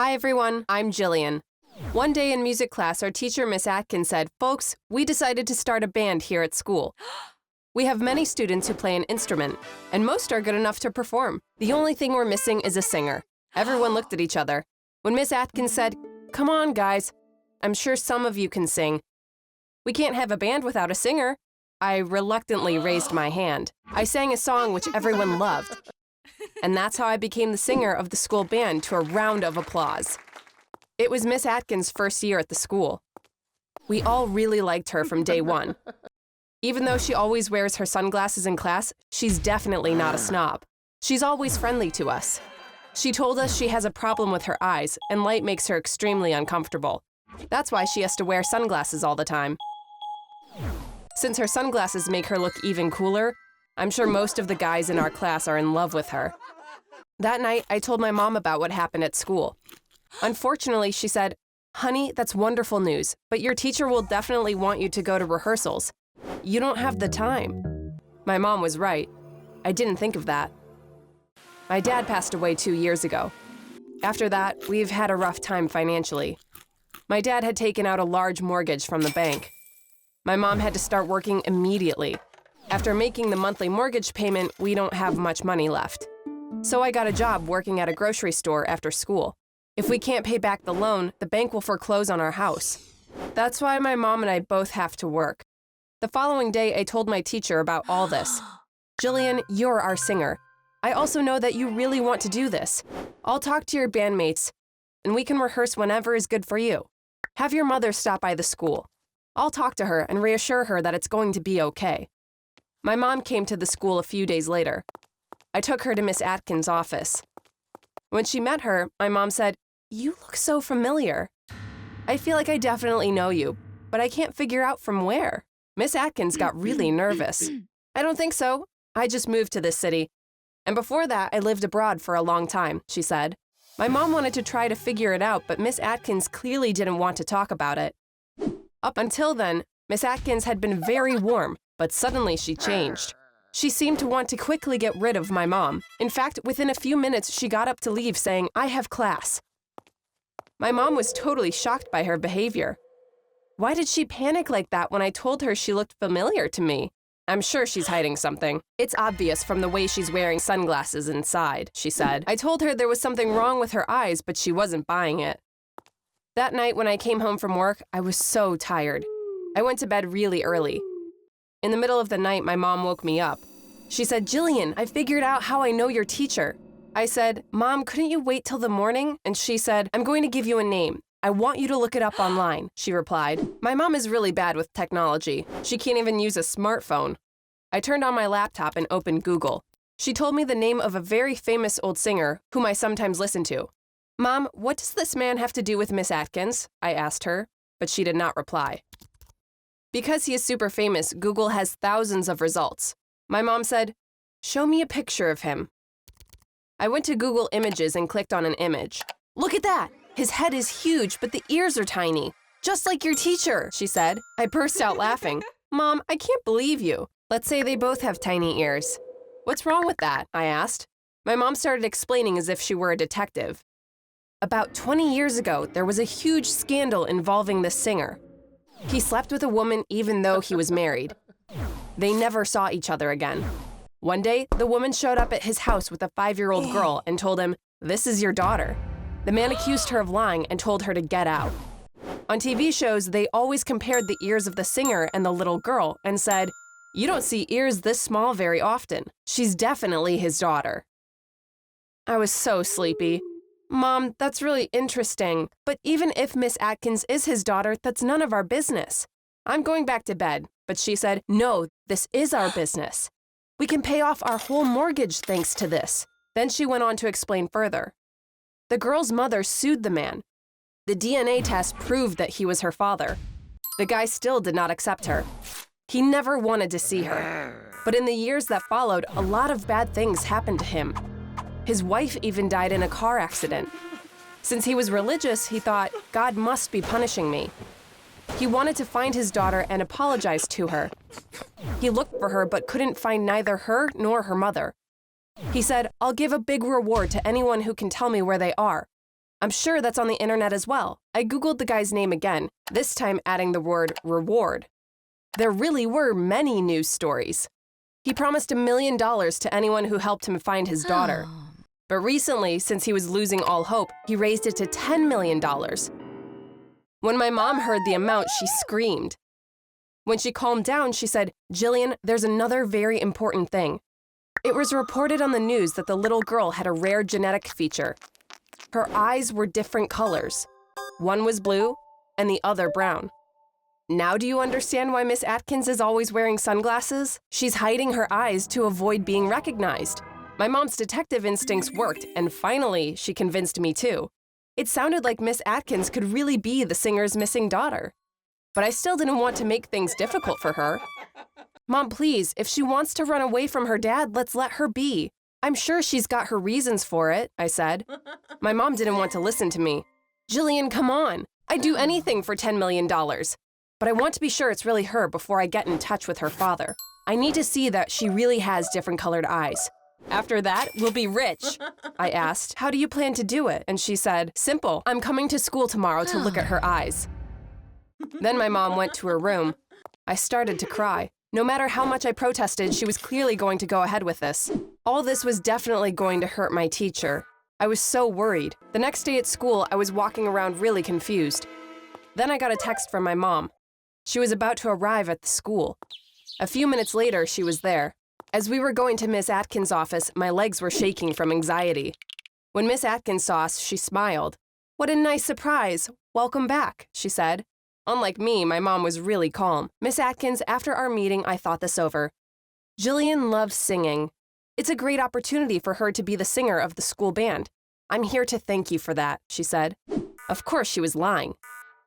Hi everyone, I'm Jillian. One day in music class, our teacher, Ms Atkins, said, "Folks, we decided to start a band here at school. We have many students who play an instrument, and most are good enough to perform. The only thing we're missing is a singer." Everyone looked at each other. When Ms Atkins said, "Come on, guys, I'm sure some of you can sing. We can't have a band without a singer," I reluctantly raised my hand. I sang a song which everyone loved. And that's how I became the singer of the school band to a round of applause. It was Miss Atkins' first year at the school. We all really liked her from day one. Even though she always wears her sunglasses in class, she's definitely not a snob. She's always friendly to us. She told us she has a problem with her eyes, and light makes her extremely uncomfortable. That's why she has to wear sunglasses all the time. Since her sunglasses make her look even cooler, I'm sure most of the guys in our class are in love with her. That night, I told my mom about what happened at school. Unfortunately, she said, "Honey, that's wonderful news, but your teacher will definitely want you to go to rehearsals. You don't have the time." My mom was right. I didn't think of that. My dad passed away 2 years ago. After that, we've had a rough time financially. My dad had taken out a large mortgage from the bank. My mom had to start working immediately. After making the monthly mortgage payment, we don't have much money left. So I got a job working at a grocery store after school. If we can't pay back the loan, the bank will foreclose on our house. That's why my mom and I both have to work. The following day, I told my teacher about all this. "Jillian, you're our singer. I also know that you really want to do this. I'll talk to your bandmates, and we can rehearse whenever is good for you. Have your mother stop by the school. I'll talk to her and reassure her that it's going to be okay." My mom came to the school a few days later. I took her to Miss Atkins' office. When she met her, my mom said, "You look so familiar. I feel like I definitely know you, but I can't figure out from where." Miss Atkins got really nervous. "I don't think so. I just moved to this city. And before that, I lived abroad for a long time," she said. My mom wanted to try to figure it out, but Miss Atkins clearly didn't want to talk about it. Up until then, Miss Atkins had been very warm, but suddenly she changed. She seemed to want to quickly get rid of my mom. In fact, within a few minutes, she got up to leave saying, "I have class." My mom was totally shocked by her behavior. Why did she panic like that when I told her she looked familiar to me? "I'm sure she's hiding something. It's obvious from the way she's wearing sunglasses inside," she said. I told her there was something wrong with her eyes, but she wasn't buying it. That night when I came home from work, I was so tired. I went to bed really early. In the middle of the night, my mom woke me up. She said, "Jillian, I figured out how I know your teacher." I said, "Mom, couldn't you wait till the morning?" And she said, "I'm going to give you a name. I want you to look it up online," she replied. My mom is really bad with technology. She can't even use a smartphone. I turned on my laptop and opened Google. She told me the name of a very famous old singer whom I sometimes listen to. "Mom, what does this man have to do with Miss Atkins?" I asked her, but she did not reply. Because he is super famous, Google has thousands of results. My mom said, "Show me a picture of him." I went to Google Images and clicked on an image. "Look at that! His head is huge, but the ears are tiny. Just like your teacher," she said. I burst out laughing. "Mom, I can't believe you. Let's say they both have tiny ears." "What's wrong with that?" I asked. My mom started explaining as if she were a detective. About 20 years ago, there was a huge scandal involving this singer. He slept with a woman even though he was married. They never saw each other again. One day, the woman showed up at his house with a 5-year-old girl and told him, "This is your daughter." The man accused her of lying and told her to get out. On TV shows, they always compared the ears of the singer and the little girl and said, "You don't see ears this small very often. She's definitely his daughter." I was so sleepy. "Mom, that's really interesting, but even if Miss Atkins is his daughter, that's none of our business." I'm going back to bed, but she said, "No, this is our business. We can pay off our whole mortgage thanks to this." Then she went on to explain further. The girl's mother sued the man. The DNA test proved that he was her father. The guy still did not accept her. He never wanted to see her. But in the years that followed, a lot of bad things happened to him. His wife even died in a car accident. Since he was religious, he thought, God must be punishing me. He wanted to find his daughter and apologize to her. He looked for her but couldn't find neither her nor her mother. He said, I'll give a big reward to anyone who can tell me where they are. I'm sure that's on the internet as well. I Googled the guy's name again, this time adding the word reward. There really were many news stories. He promised $1 million to anyone who helped him find his daughter. But recently, since he was losing all hope, he raised it to $10 million. When my mom heard the amount, she screamed. When she calmed down, she said, "Jillian, there's another very important thing. It was reported on the news that the little girl had a rare genetic feature. Her eyes were different colors. One was blue and the other brown. Now do you understand why Miss Atkins is always wearing sunglasses? She's hiding her eyes to avoid being recognized." My mom's detective instincts worked, and finally, she convinced me too. It sounded like Miss Atkins could really be the singer's missing daughter. But I still didn't want to make things difficult for her. "Mom, please, if she wants to run away from her dad, let's let her be. I'm sure she's got her reasons for it," I said. My mom didn't want to listen to me. "Jillian, come on. I'd do anything for $10 million. But I want to be sure it's really her before I get in touch with her father. I need to see that she really has different colored eyes. After that, we'll be rich." I asked, "How do you plan to do it?" And she said, "Simple. I'm coming to school tomorrow to look at her eyes." Then my mom went to her room. I started to cry. No matter how much I protested, she was clearly going to go ahead with this. All this was definitely going to hurt my teacher. I was so worried. The next day at school, I was walking around really confused. Then I got a text from my mom. She was about to arrive at the school. A few minutes later, she was there. As we were going to Miss Atkins' office, my legs were shaking from anxiety. When Miss Atkins saw us, she smiled. "What a nice surprise. Welcome back," she said. Unlike me, my mom was really calm. "Miss Atkins, after our meeting, I thought this over. Jillian loves singing. It's a great opportunity for her to be the singer of the school band. I'm here to thank you for that," she said. Of course, she was lying.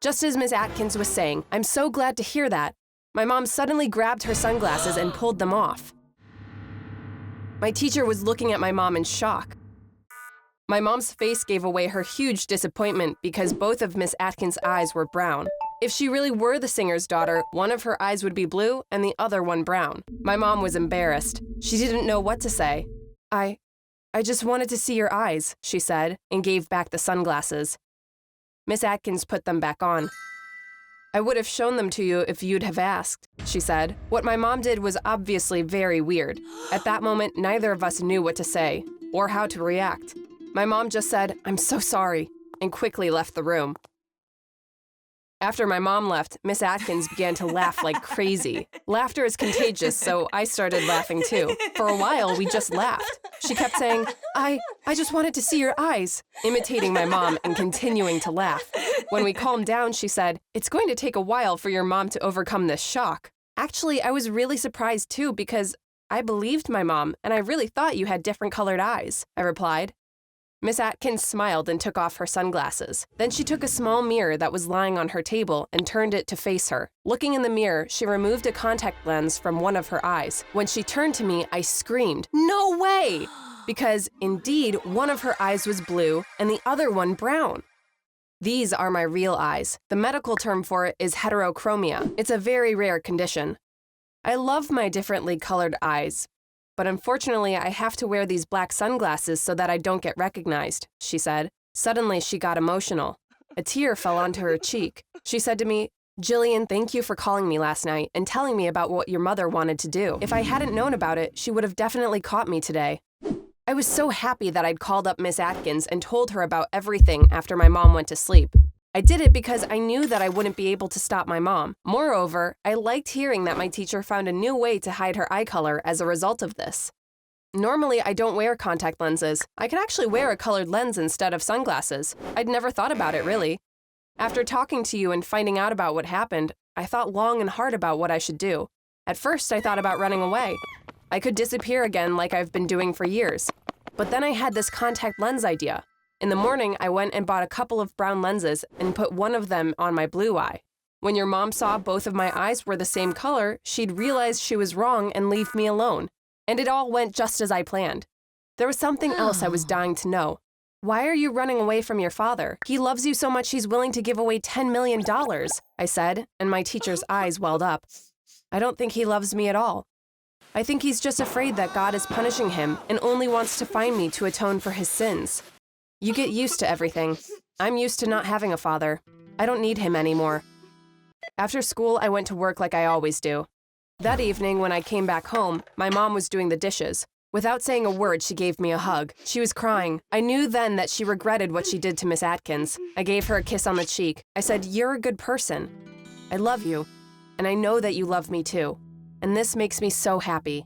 Just as Miss Atkins was saying, "I'm so glad to hear that," my mom suddenly grabbed her sunglasses and pulled them off. My teacher was looking at my mom in shock. My mom's face gave away her huge disappointment because both of Miss Atkins' eyes were brown. If she really were the singer's daughter, one of her eyes would be blue and the other one brown. My mom was embarrassed. She didn't know what to say. I just wanted to see your eyes," she said, and gave back the sunglasses. Miss Atkins put them back on. "I would have shown them to you if you'd have asked," she said. What my mom did was obviously very weird. At that moment, neither of us knew what to say or how to react. My mom just said, "I'm so sorry," and quickly left the room. After my mom left, Miss Atkins began to laugh like crazy. Laughter is contagious, so I started laughing too. For a while, we just laughed. She kept saying, I just wanted to see your eyes," imitating my mom and continuing to laugh. When we calmed down, she said, "It's going to take a while for your mom to overcome this shock." Actually, I was really surprised too because I believed my mom and I really thought you had different colored eyes, I replied. Miss Atkins smiled and took off her sunglasses. Then she took a small mirror that was lying on her table and turned it to face her. Looking in the mirror, she removed a contact lens from one of her eyes. When she turned to me, I screamed, "No way!" Because, indeed, one of her eyes was blue and the other one brown. These are my real eyes. The medical term for it is heterochromia. It's a very rare condition. I love my differently colored eyes, but unfortunately, I have to wear these black sunglasses so that I don't get recognized," she said. Suddenly, she got emotional. A tear fell onto her cheek. She said to me, "Jillian, thank you for calling me last night and telling me about what your mother wanted to do. If I hadn't known about it, she would have definitely caught me today." I was so happy that I'd called up Miss Atkins and told her about everything after my mom went to sleep. I did it because I knew that I wouldn't be able to stop my mom. Moreover, I liked hearing that my teacher found a new way to hide her eye color as a result of this. Normally, I don't wear contact lenses. I could actually wear a colored lens instead of sunglasses. I'd never thought about it, really. After talking to you and finding out about what happened, I thought long and hard about what I should do. At first, I thought about running away. I could disappear again like I've been doing for years. But then I had this contact lens idea. In the morning, I went and bought a couple of brown lenses and put one of them on my blue eye. When your mom saw both of my eyes were the same color, she'd realize she was wrong and leave me alone. And it all went just as I planned. There was something else I was dying to know. Why are you running away from your father? He loves you so much he's willing to give away $10 million, I said, and my teacher's eyes welled up. I don't think he loves me at all. I think he's just afraid that God is punishing him and only wants to find me to atone for his sins. You get used to everything. I'm used to not having a father. I don't need him anymore. After school, I went to work like I always do. That evening, when I came back home, my mom was doing the dishes. Without saying a word, she gave me a hug. She was crying. I knew then that she regretted what she did to Miss Atkins. I gave her a kiss on the cheek. I said, "You're a good person. I love you, and I know that you love me too. And this makes me so happy."